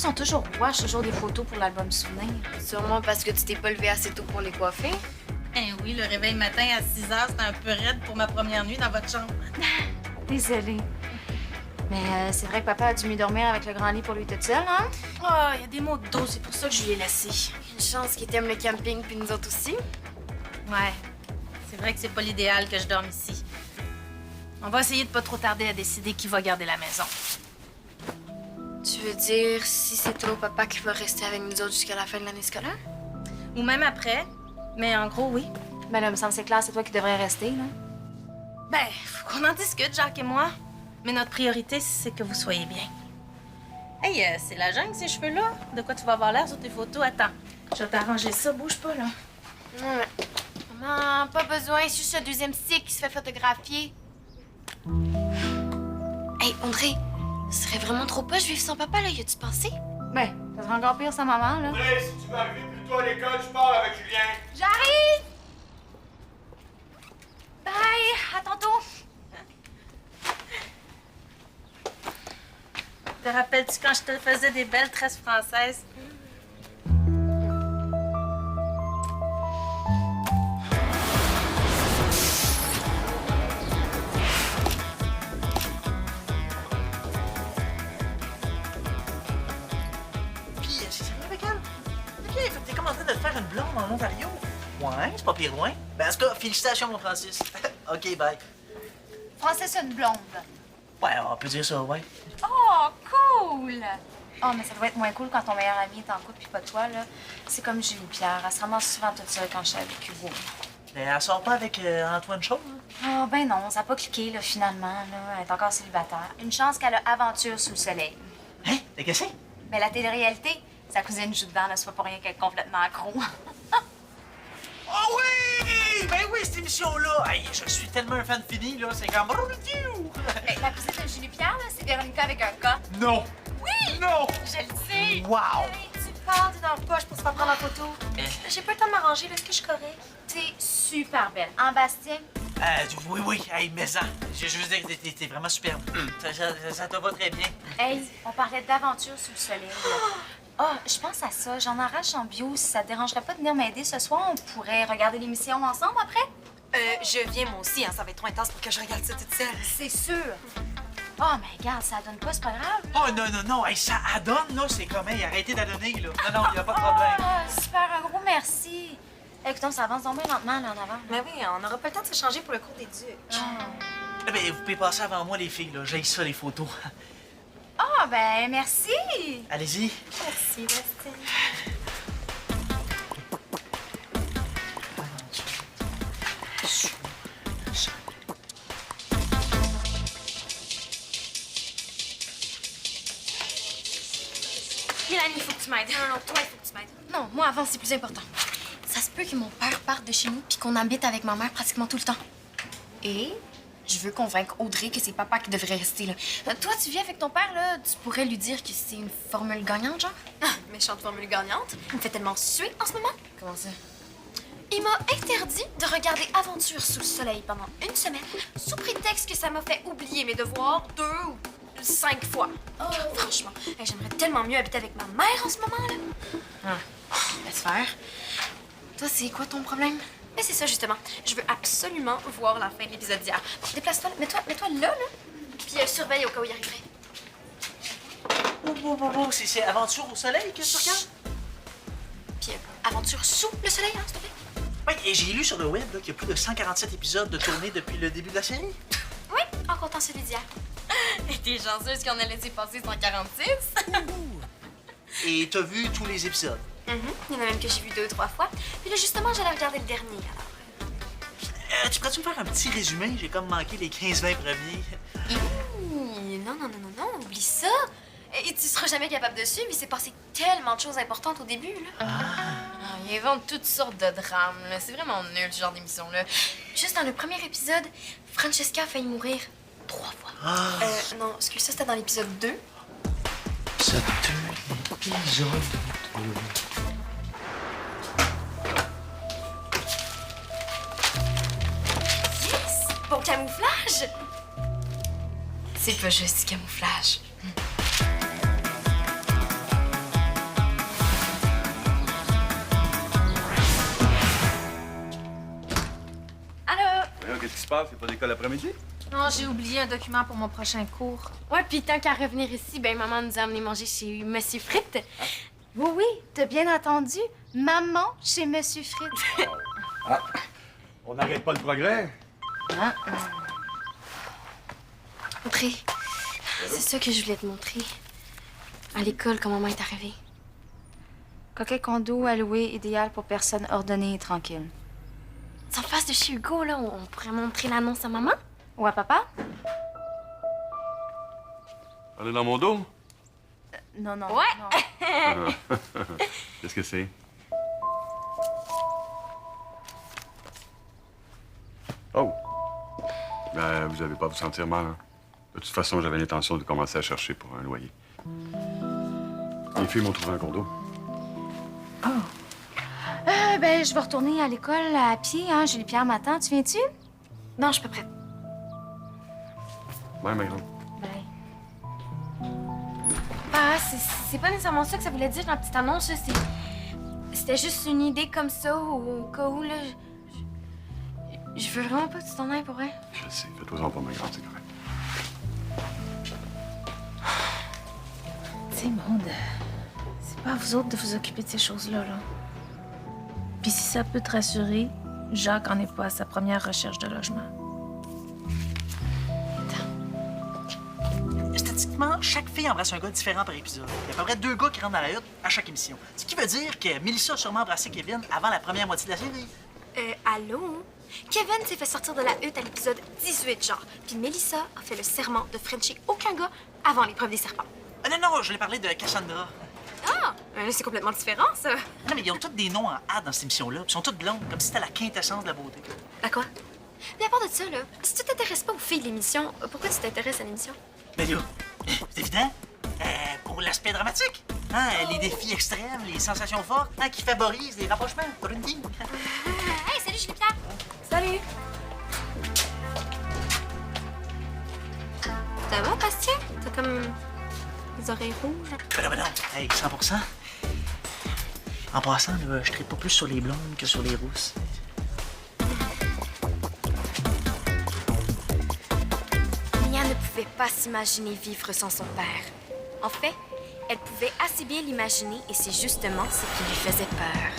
sont toujours wash, toujours des photos pour l'album souvenir. Sûrement parce que tu t'es pas levé assez tôt pour les coiffer. Eh oui, le réveil matin à 6 h, c'était un peu raide pour ma première nuit dans votre chambre. Désolée. Mais c'est vrai que papa a dû mieux dormir avec le grand lit pour lui toute seule, hein? Oh, il y a des mots d'eau, c'est pour ça que je lui ai laissé. Une chance qu'il aime le camping puis nous autres aussi. Ouais, c'est vrai que c'est pas l'idéal que je dorme ici. On va essayer de pas trop tarder à décider qui va garder la maison. Tu veux dire, si c'est trop papa qui va rester avec nous autres jusqu'à la fin de l'année scolaire? Ou même après, mais en gros, oui. Ben là, me semble c'est clair, c'est toi qui devrais rester, là. Ben, faut qu'on en discute, Jacques et moi. Mais notre priorité, c'est que vous soyez bien. Hey, c'est la jungle, ces cheveux-là. De quoi tu vas avoir l'air sur tes photos? Attends, je vais t'arranger ça, bouge pas, là. Ouais. Maman, pas besoin, c'est juste le deuxième cycle qui se fait photographier. Hey, André, ce serait vraiment trop poche vivre sans papa, là, y a-tu pensé? Ben, ça serait encore pire sans maman, là. André, si tu veux arriver plus tôt à l'école, je parle avec Julien. J'arrive! Bye! À tantôt! Te rappelles-tu quand je te faisais des belles tresses françaises? Puis, c'est sérieux avec elle? OK, fait que t'es comme en train de te faire une blonde en Ontario. Ouais, c'est pas pire loin. Ben, en tout cas, félicitations, mon Francis. OK, bye. Francis, une blonde. Ouais, on peut dire ça, ouais. Oh, cool! Oh, mais ça doit être moins cool quand ton meilleur ami est en couple puis pas toi, là. C'est comme Julie Pierre. Elle se ramasse souvent toute seule quand je suis avec Hugo. Mais elle sort pas avec Antoine Chaud, hein? Oh, ben non, ça n'a pas cliqué, là, finalement, là. Elle est encore célibataire. Une chance qu'elle a aventure sous le soleil. Hein? T'es qu'est-ce que c'est? Mais la télé-réalité, sa cousine joue dedans, là, c'est pas pour rien qu'elle est complètement accro. Oh oui! Ben oui, cette émission-là! Hey, je suis tellement un fan fini, là, c'est comme... Mais la cousine de Julie Pierre, là, c'est Véronica avec un K. Non! Oui! Non! Je le sais! Wow! Hey, tu parles, t'es dans la poche pour se faire prendre en photo. J'ai pas le temps de m'arranger, là. Est-ce que je suis correcte? T'es super belle. En Bastien? Oui, oui, hey, mais-en. Je veux dire, t'es vraiment superbe. Ça te va très bien. Hey, on parlait d'aventure sous le soleil. Ah, je pense à ça. J'en arrache en bio. Si ça te dérangerait pas de venir m'aider ce soir, on pourrait regarder l'émission ensemble après? Je viens moi aussi, hein, ça va être trop intense pour que je regarde ça toute seule. C'est sûr. Oh, mais regarde, ça donne pas, c'est pas grave. Oh non, non, non, hey, ça adonne, là, c'est comme, hey, arrêtez d'adonner, là. Non, non, y a pas de problème. Ah, super, un gros merci. Écoutons, ça avance donc bien lentement, là, en avant. Mais oui, on n'aura pas le temps de se changer pour le cours d'éduc. Eh ben, vous pouvez passer avant moi, les filles, là. J'ai ça, les photos. Ah, ben, merci. Allez-y. Merci, Bastien. Mélanie, il faut que tu m'aides. Non, non, toi, il faut que tu m'aides. Non, moi, avant, c'est plus important. Ça se peut que mon père parte de chez nous puis qu'on habite avec ma mère pratiquement tout le temps. Et je veux convaincre Audrey que c'est papa qui devrait rester là. Toi, tu vis avec ton père, là, tu pourrais lui dire que c'est une formule gagnante, genre? Ah, méchante formule gagnante. Il me fait tellement suer en ce moment. Comment ça? Il m'a interdit de regarder Aventure sous le soleil pendant une semaine, sous prétexte que ça m'a fait oublier mes devoirs 2 ou 5 fois. Franchement, hey, j'aimerais tellement mieux habiter avec ma mère en ce moment, là. Laisse faire. Toi, c'est quoi ton problème? Mais c'est ça, justement. Je veux absolument voir la fin de l'épisode d'hier. Bon, déplace-toi, mets-toi là, puis surveille au cas où il arriverait. Oh, c'est Aventure au soleil que tu regardes? Puis Aventure sous le soleil, hein, s'il te plaît? Oui, et j'ai lu sur le web là, qu'il y a plus de 147 épisodes de tournée depuis le début de la série. Oui, en comptant celui d'hier. Et t'es chanceuse qu'on a laissé passer 146? Et t'as vu tous les épisodes? Il y en a même que j'ai vu 2 ou 3 fois. Puis là, justement, j'allais regarder le dernier, alors. Tu pourrais-tu me faire un petit résumé? J'ai comme manqué les 15-20 premiers. Non, oublie ça. Et tu seras jamais capable de suivre, il s'est passé tellement de choses importantes au début, là. Ils inventent toutes sortes de drames, là. C'est vraiment nul, ce genre d'émission-là. Juste dans le premier épisode, Francesca a failli mourir 3 fois. Non, excuse, ça, c'était dans l'épisode 2. Ce épisode. Yes! Bon camouflage! C'est pas juste du camouflage. Qu'est-ce qui se passe? C'est pas d'école l'après-midi? Non, j'ai oublié un document pour mon prochain cours. Ouais, puis tant qu'à revenir ici, ben maman nous a amené manger chez Monsieur Frites. Oui, oui, t'as bien entendu. Maman chez Monsieur Frites. Ah, on n'arrête pas le progrès. Audrey, c'est ça que je voulais te montrer. À l'école, quand maman est arrivée. Coquet condo à louer, idéal pour personnes ordonnées et tranquilles. C'est en face de chez Hugo, là. On pourrait montrer l'annonce à maman? Ou à papa? Elle est dans mon dos? Non, non. Ouais. non. Qu'est-ce que c'est? Oh! Ben, vous avez pas à vous sentir mal, hein? De toute façon, j'avais l'intention de commencer à chercher pour un loyer. Les filles m'ont trouvé un condo. Ben, je vais retourner à l'école à pied, hein. Julie Pierre m'attend. Tu viens-tu? Non, je suis pas prête. Ouais, ma grande. Ben. Ah, c'est pas nécessairement ça que ça voulait dire dans la petite annonce, là. C'était juste une idée comme ça, au cas où, là. Je veux vraiment pas que tu t'en ailles pour vrai. Je sais, fais-toi-en pas, ma grande, c'est correct. Tu sais, Maude, c'est pas à vous autres de vous occuper de ces choses-là, là. Puis si ça peut te rassurer, Jacques en est pas à sa première recherche de logement. Statistiquement, chaque fille embrasse un gars différent par épisode. Il y a à peu près 2 gars qui rentrent dans la hutte à chaque émission. Ce qui veut dire que Melissa a sûrement embrassé Kevin avant la première moitié de la série. Allô? Kevin s'est fait sortir de la hutte à l'épisode 18, genre. Puis Melissa a fait le serment de frencher aucun gars avant l'épreuve des serpents. Ah non, non, je voulais parler de Cassandra. Ah! C'est complètement différent, ça. Non, mais ils ont tous des noms en A dans cette émission-là. Puis ils sont toutes blondes, comme si c'était la quintessence de la beauté. À quoi? Mais à part de ça, là, si tu t'intéresses pas aux filles de l'émission, pourquoi tu t'intéresses à l'émission? Mais là, c'est évident. Pour l'aspect dramatique. Hein, les défis extrêmes, les sensations fortes, hein, qui favorisent les rapprochements pour une team. Hey, salut Julie Pierre! Salut! Ça va, Bastien? T'as comme les oreilles rouges. Ben non, hey, 100%. En passant, là, je traite pas plus sur les blondes que sur les rousses. Mia ne pouvait pas s'imaginer vivre sans son père. En fait, elle pouvait assez bien l'imaginer et c'est justement ce qui lui faisait peur.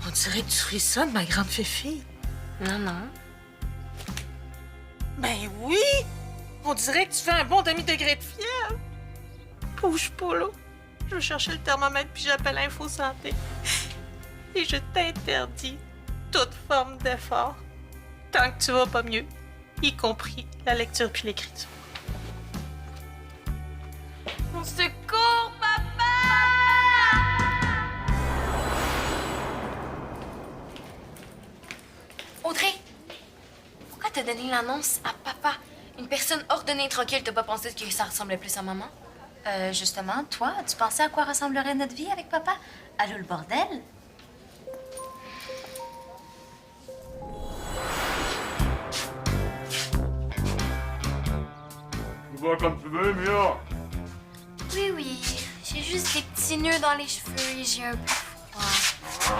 On dirait que tu frissonnes, ma grande Fifi. Non, non. Ben oui! On dirait que tu fais un bon demi-degré de fièvre. Bouge pas, là. Je vais chercher le thermomètre puis j'appelle Info Santé. Et je t'interdis toute forme d'effort tant que tu vas pas mieux, y compris la lecture puis l'écriture. Au secours, papa! Audrey! Pourquoi t'as donné l'annonce à papa? Une personne ordonnée et tranquille, t'as pas pensé que ça ressemblait plus à maman? Justement, toi, tu pensais à quoi ressemblerait notre vie avec papa? Allô, le bordel? Tu vois comme tu veux, Mia. Oui, oui. J'ai juste des petits nœuds dans les cheveux et j'ai un peu froid.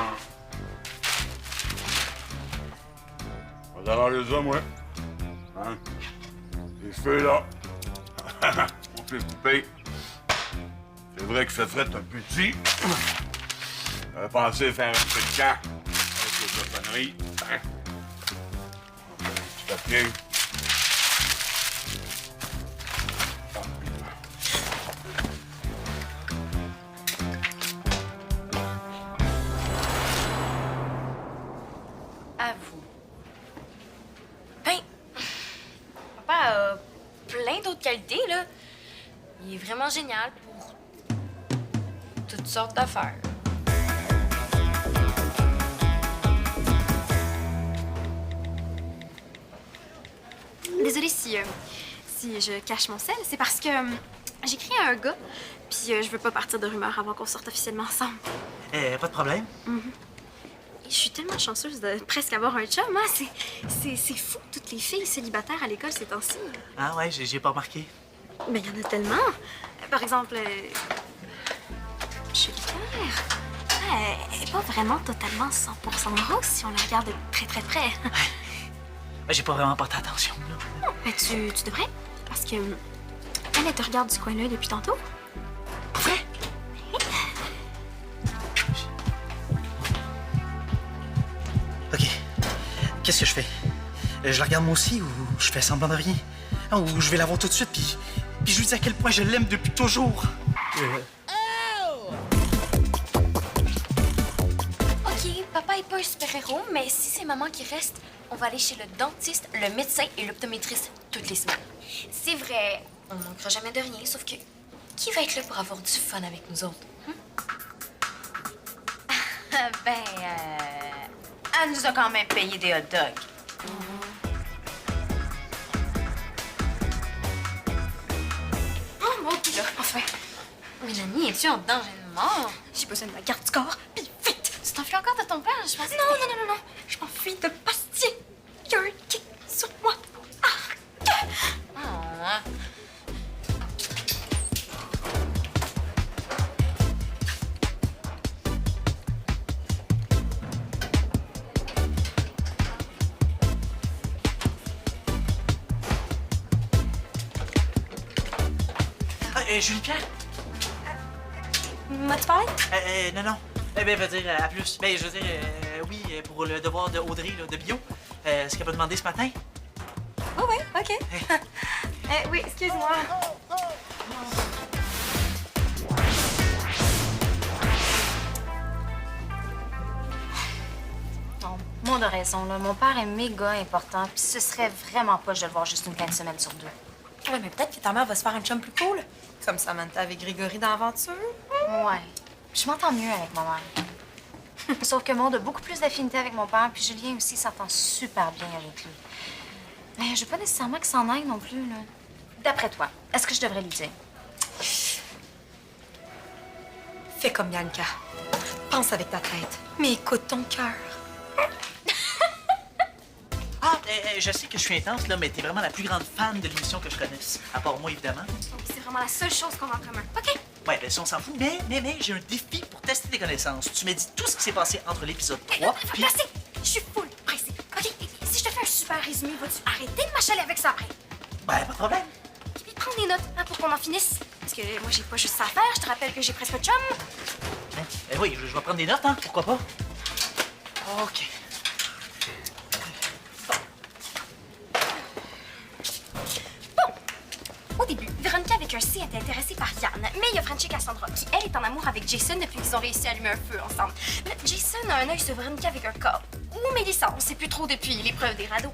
On va t'arranger ça, moi. Hein? Les cheveux, là. On peut couper. C'est vrai que ça ferait un petit. J'avais pensé faire un petit camp avec les cochonneries. Hein? Petit papier. À vous. Ben, papa a plein d'autres qualités, là. Il est vraiment génial pour toutes sortes d'affaires. Désolée si je cache mon sel, c'est parce que j'écris à un gars, puis je veux pas partir de rumeurs avant qu'on sorte officiellement ensemble. Pas de problème. Je suis tellement chanceuse de presque avoir un chum, hein? C'est fou, toutes les filles célibataires à l'école ces temps-ci. Ah ouais, j'ai pas remarqué. Mais il y en a tellement. Par exemple, Julie Pierre. Elle est pas vraiment totalement 100% rose si on la regarde de très très près. Ben, j'ai pas vraiment porté attention, là. Mais tu devrais, parce que elle te regarde du coin de l'œil depuis tantôt. Pour vrai? OK. Qu'est-ce que je fais? Je la regarde moi aussi ou je fais semblant de rien? Ou je vais la voir tout de suite puis je lui dis à quel point je l'aime depuis toujours. OK, papa est pas un super-héros, mais si c'est maman qui reste, on va aller chez le dentiste, le médecin et l'optométriste toutes les semaines. C'est vrai, on manquera jamais de rien, sauf que qui va être là pour avoir du fun avec nous autres? Elle nous a quand même payé des hot dogs. Oh mon Dieu, enfin! Mélanie, es-tu en danger de mort? J'ai besoin de la garde du corps, puis vite! Tu t'enfuis encore de ton père, je pense? Non. Je m'enfuis de Bastien. Il y a un kick sur moi. Julie-Pierre? M'as-tu parlé? Non. Ben, veut dire à plus. Ben, je veux dire, oui, pour le devoir de Audrey, là, de bio. Ce qu'elle m'a demandé ce matin. Oh oui, OK. Oui, excuse-moi. Non, moi de raison, là. Mon père est méga important, puis ce serait vraiment pas de le voir juste une fin de semaine sur 2. Ouais, mais peut-être que ta mère va se faire un chum plus cool. Comme Samantha avec Grégory dans l'aventure. Ouais. Je m'entends mieux avec ma mère. Sauf que Maud a beaucoup plus d'affinité avec mon père, puis Julien aussi s'entend super bien avec lui. Mais je veux pas nécessairement qu'il s'en aille non plus, là. D'après toi, est-ce que je devrais lui dire? Fais comme Bianca. Pense avec ta tête, mais écoute ton cœur. Je sais que je suis intense, là, mais t'es vraiment la plus grande fan de l'émission que je connaisse. À part moi, évidemment. C'est vraiment la seule chose qu'on a en commun. OK? Ouais, ben ça, on s'en fout. Mais, j'ai un défi pour tester tes connaissances. Tu m'as dit tout ce qui s'est passé entre l'épisode 3 puis... Merci! Je suis full pressée. OK? Si je te fais un super résumé, vas-tu arrêter de m'achaler avec ça après? Ben, pas de problème. Et puis prends des notes pour qu'on en finisse. Parce que moi, j'ai pas juste ça à faire. Je te rappelle que j'ai presque pas de chum. Hein? Oui, je vais prendre des notes, hein. Pourquoi pas? OK. Au début, Véronica avec un C était intéressée par Yann, mais il y a Frenchie Cassandra qui, elle, est en amour avec Jason depuis qu'ils ont réussi à allumer un feu ensemble. Là, Jason a un œil sur Véronica avec un corps. Ou Mélissa, on sait plus trop depuis l'épreuve des radeaux.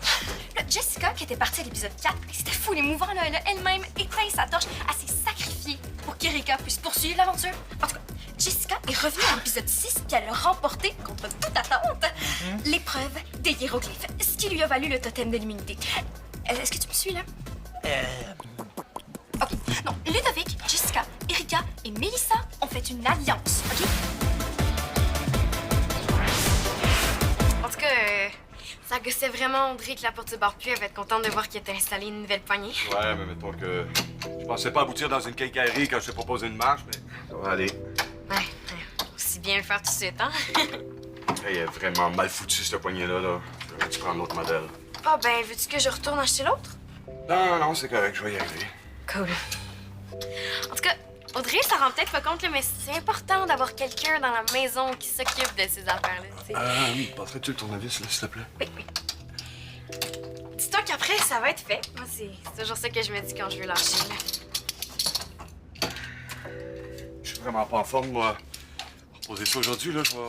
Là, Jessica, qui était partie à l'épisode 4, c'était fou émouvant, là, elle a elle-même éteint sa torche, elle s'est sacrifiée pour qu'Erika puisse poursuivre l'aventure. En tout cas, Jessica est revenue à l'épisode 6 puis elle a remporté, contre toute attente, l'épreuve des hiéroglyphes, ce qui lui a valu le totem de l'immunité. Est-ce que tu me suis, là? OK. Non, Ludovic, Jessica, Erika et Mélissa ont fait une alliance, OK? En tout cas, ça gossait vraiment Audrey que la porte se barre plus. Elle va être contente de voir qu'il était installé une nouvelle poignée. Ouais, mais mettons que je pensais pas aboutir dans une quincaillerie quand je t'ai proposé une marche, mais ça va aller. Ouais, aussi bien le faire tout de suite, hein? Hey, elle est vraiment mal foutue, cette poignée-là. Là. J'aurais dû prendre l'autre modèle. Ah ben, veux-tu que je retourne acheter l'autre? Non, c'est correct, je vais y arriver. Cool. En tout cas, Audrey, ça rend peut-être pas compte, là, mais c'est important d'avoir quelqu'un dans la maison qui s'occupe de ces affaires-là. Tu sais. Passerais-tu le tournevis, là, s'il te plaît? Oui. Dis-toi qu'après, ça va être fait. Moi, c'est toujours ça que je me dis quand je veux lâcher, là. Je suis vraiment pas en forme, moi. Reposer ça aujourd'hui, là, je vais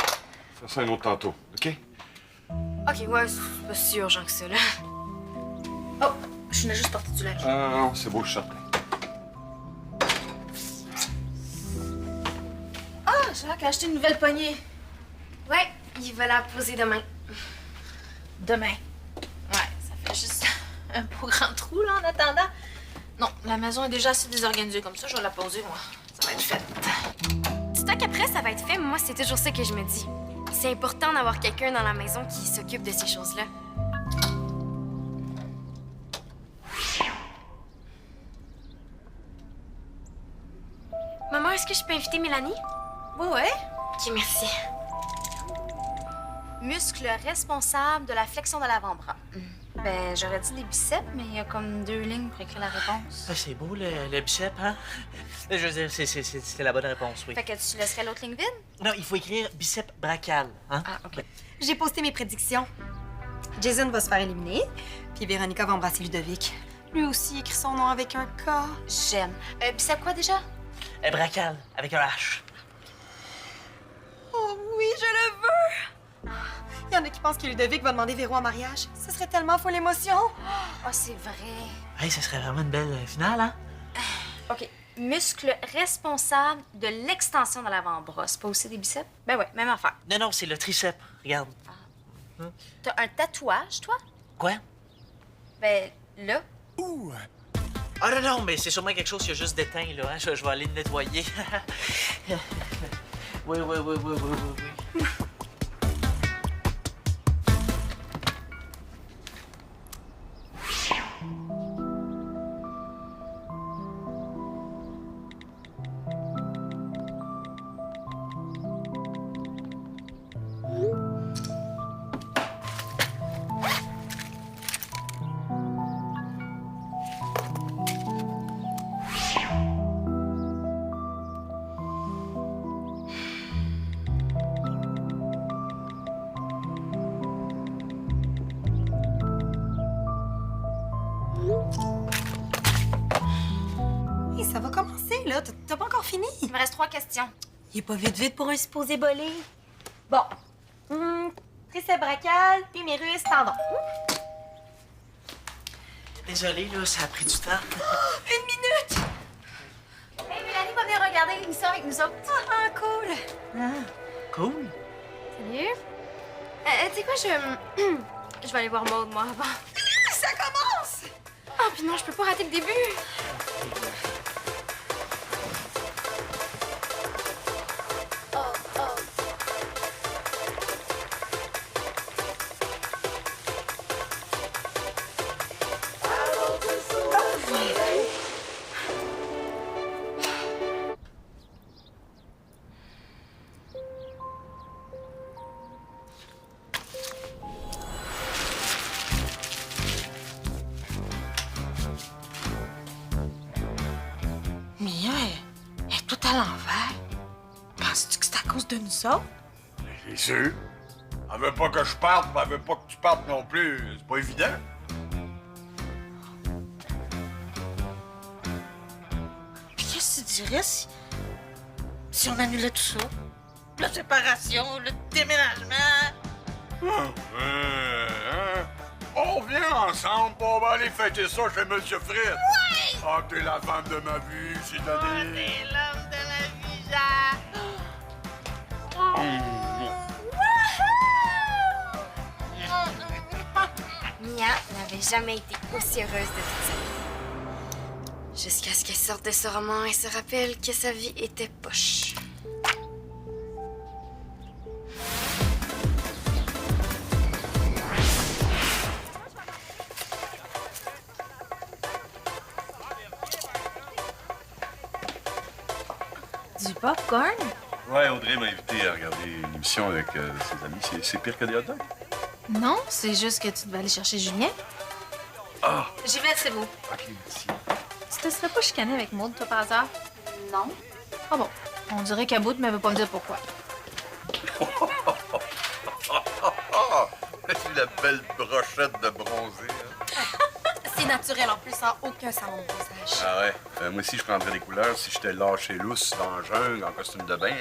faire ça un autre tantôt, OK? OK, ouais, c'est pas si urgent que ça, là. Oh, je venais juste porter du linge. Non, c'est beau, je suis certain. Ah, Jacques a acheté une nouvelle poignée. Ouais, il va la poser demain. Demain. Ouais, ça fait juste un beau grand trou, là, en attendant. Non, la maison est déjà assez désorganisée comme ça. Je vais la poser, moi. Ça va être fait. Dis-toi qu'après, ça va être fait. Moi, c'est toujours ça que je me dis. C'est important d'avoir quelqu'un dans la maison qui s'occupe de ces choses-là. Maman, est-ce que je peux inviter Mélanie? Ouais. OK, merci. Muscle responsable de la flexion de l'avant-bras. Ben, j'aurais dit les biceps, mais il y a comme 2 lignes pour écrire la réponse. Ah, c'est beau, le bicep, hein? Je veux dire, c'est la bonne réponse, oui. Fait que tu laisserais l'autre ligne vide? Non, il faut écrire bicep brachial, hein? Ah, OK. J'ai posté mes prédictions. Jason va se faire éliminer, puis Véronica va embrasser Ludovic. Lui aussi écrit son nom avec un K. J'aime. Bicep quoi déjà? Brachial, avec un H. Oh oui, je le veux! Il y en a qui pensent que Ludovic va demander Véro en mariage. Ce serait tellement full émotion. Ah, c'est vrai. Hey, ça serait vraiment une belle finale, hein? OK. Muscle responsable de l'extension de l'avant-bras. C'est pas aussi des biceps? Ben ouais, même affaire. Non, c'est le triceps, regarde. T'as un tatouage, toi? Quoi? Ben, là. Ah non, mais c'est sûrement quelque chose qui a juste d'éteint, là, hein? Je vais aller le nettoyer. Oui. Hey, ça va commencer, là. T'as pas encore fini. Il me reste 3 questions. Il est pas vite pour un supposé bolé. Bon. Triceps brachial, humérus, tendon. Désolé, là, ça a pris du temps. Une minute! Hey, Mélanie va venir regarder l'émission avec nous autres. Ah, cool. Cool. Salut. Tu sais quoi, je vais aller voir Maud, moi, avant. Ça commence! Ah, puis non, je peux pas rater le début. Mia, elle est tout à l'envers. Penses-tu que c'est à cause de nous autres? C'est sûr. Elle veut pas que je parte, mais elle veut pas que tu partes non plus. C'est pas évident. Puis qu'est-ce que tu dirais si on annulait tout ça? La séparation, le déménagement. On vient ensemble, on va aller fêter ça chez Monsieur Fritz. Ouais! Ah, t'es la femme de ma vie, c'est Oh, t'es l'homme de ma vie, Jacques. Mia n'avait jamais été aussi heureuse de toute sa vie. Jusqu'à ce qu'elle sorte de ce roman et se rappelle que sa vie était poche. Du popcorn? Ouais, Audrey m'a invité à regarder une émission avec ses amis. C'est pire que des hot dogs? Non, c'est juste que tu devais aller chercher Julien. Ah! J'y vais, c'est beau. OK, merci. Tu te serais pas chicané avec Maud, toi, par hasard? Non. Ah bon. On dirait qu'à bout, mais elle veut pas me dire pourquoi. Ah! La belle brochette de bronzé. Hein? C'est naturel, en plus, sans aucun savon de dosage. Ah ouais? Moi aussi, je prendrais des couleurs si j'étais lâché lousse dans le jungle, en costume de bain.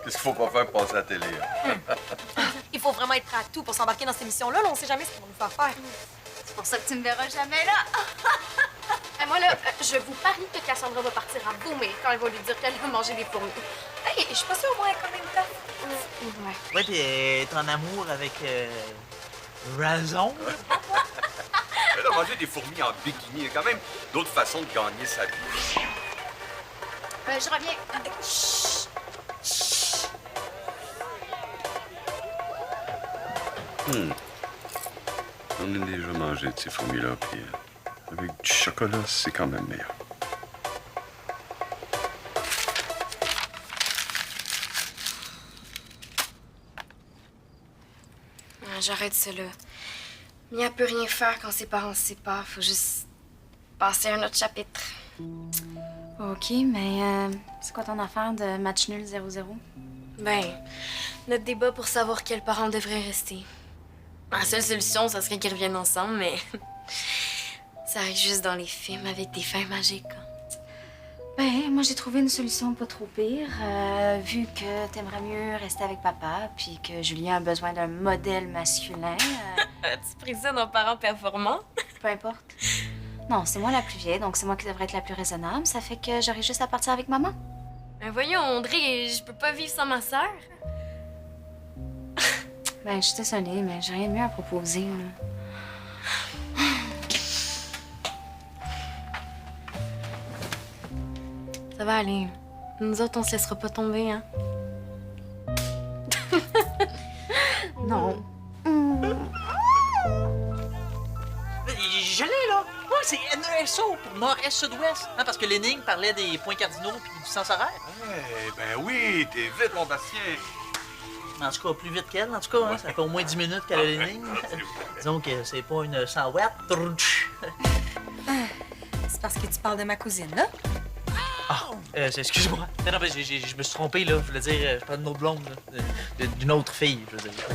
Qu'est-ce qu'il faut pas faire pour passer à la télé? Hein? Il faut vraiment être prêt à tout pour s'embarquer dans cette émission-là. Là, on sait jamais ce qu'ils vont nous faire faire. C'est pour ça que tu me verras jamais là. Moi, là, je vous parie que Cassandra va partir à vomir quand elle va lui dire qu'elle a mangé des fourmis. Hey, je suis pas sûre, au moins, quand même temps. Ouais. Ouais, pis elle est en amour avec Razon. Elle a mangé des fourmis en bikini. Il y a quand même d'autres façons de gagner sa vie. Je reviens. On a déjà mangé de ces fourmis-là, puis avec du chocolat, c'est quand même meilleur. j'arrête ça là. Mia peut rien faire quand ses parents se séparent. Faut juste passer à un autre chapitre. OK, mais c'est quoi ton affaire de match nul 0-0? Ben, notre débat pour savoir quels parents devraient rester. La seule solution, ça serait qu'ils reviennent ensemble, mais ça arrive juste dans les films avec des fins magiques. Ben, moi, j'ai trouvé une solution pas trop pire. Vu que t'aimerais mieux rester avec papa, puis que Julien a besoin d'un modèle masculin, As-tu pris ça dans Parents performants? peu importe. Non, c'est moi la plus vieille, donc c'est moi qui devrais être la plus raisonnable. Ça fait que j'aurai juste à partir avec maman. Ben voyons, Audrey, je peux pas vivre sans ma sœur. Ben, je suis désolée, mais j'ai rien de mieux à proposer, là. Ça va aller. Nous autres, on se laissera pas tomber, hein? Non. Je l'ai, là! Ouais, c'est NESO pour Nord-Est-Sud-Ouest. Hein, parce que l'énigme parlait des points cardinaux puis du sens horaire. Eh ben oui, t'es vite, mon Bastien. En tout cas, plus vite qu'elle, en tout cas. Hein, ça fait au moins 10 minutes qu'elle a l'énigme. Disons que c'est pas une 100 watts. C'est parce que tu parles de ma cousine, là? Ah, excuse-moi. Non, mais je me suis trompé, là. Je voulais dire, je parle d'une autre blonde, là. D'une autre fille, je veux dire.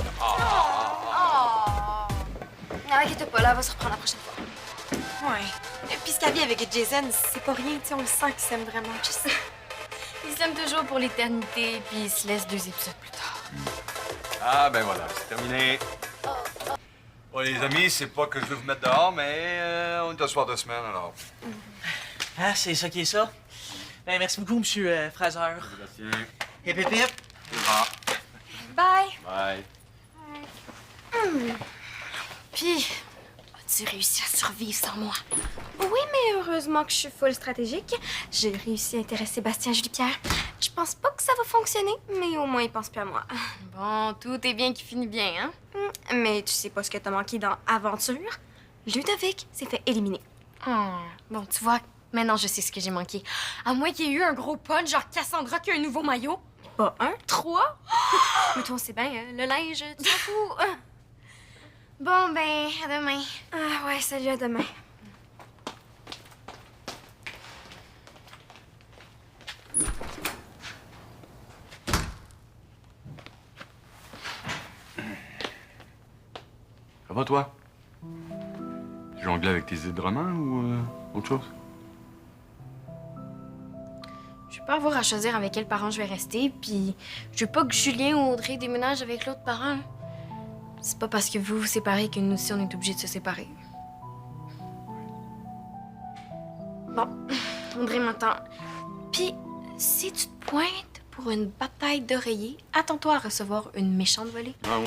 N'inquiète pas, là, elle va se reprendre la prochaine fois. Ouais. Et puis ce qu'elle vit avec Jason, c'est pas rien, tu sais, on le sent qu'ils s'aiment vraiment. Je sais. Ils s'aiment toujours pour l'éternité, puis ils se laissent 2 épisodes plus tard. Ah, ben voilà, c'est terminé. Bon, les amis, c'est pas que je veux vous mettre dehors, mais on est au soir de semaine, alors. Ah, c'est ça qui est ça? Ben, merci beaucoup, monsieur Fraser. Bastien, Hip, hip, hip. c'est bon. Bye! Bye. Puis, as-tu réussi à survivre sans moi? Oui, mais heureusement que je suis full stratégique. J'ai réussi à intéresser Sébastien Julie-Pierre. Je pense pas que ça va fonctionner, mais au moins il pense plus à moi. Bon, tout est bien qui finit bien, hein? Mais tu sais pas ce que t'as manqué dans Aventure? Ludovic s'est fait éliminer. Bon, tu vois, maintenant je sais ce que j'ai manqué. À moins qu'il y ait eu un gros punch, genre Cassandra qui a un nouveau maillot. Pas 1, 3? mais toi on sait bien, hein, le linge, tu t'en fous. Bon, ben, à demain. Ah ouais, salut, à demain. Ça va, toi? Tu jonglais avec tes idées de roman ou autre chose? Je vais pas avoir à choisir avec quel parent je vais rester, puis je veux pas que Julien ou Audrey déménagent avec l'autre parent. C'est pas parce que vous vous séparez que nous aussi on est obligés de se séparer. Bon, Audrey m'entend. Puis, si tu te pointes pour une bataille d'oreillers, attends-toi à recevoir une méchante volée. Ah ouais?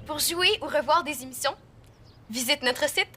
Pour jouer ou revoir des émissions, visite notre site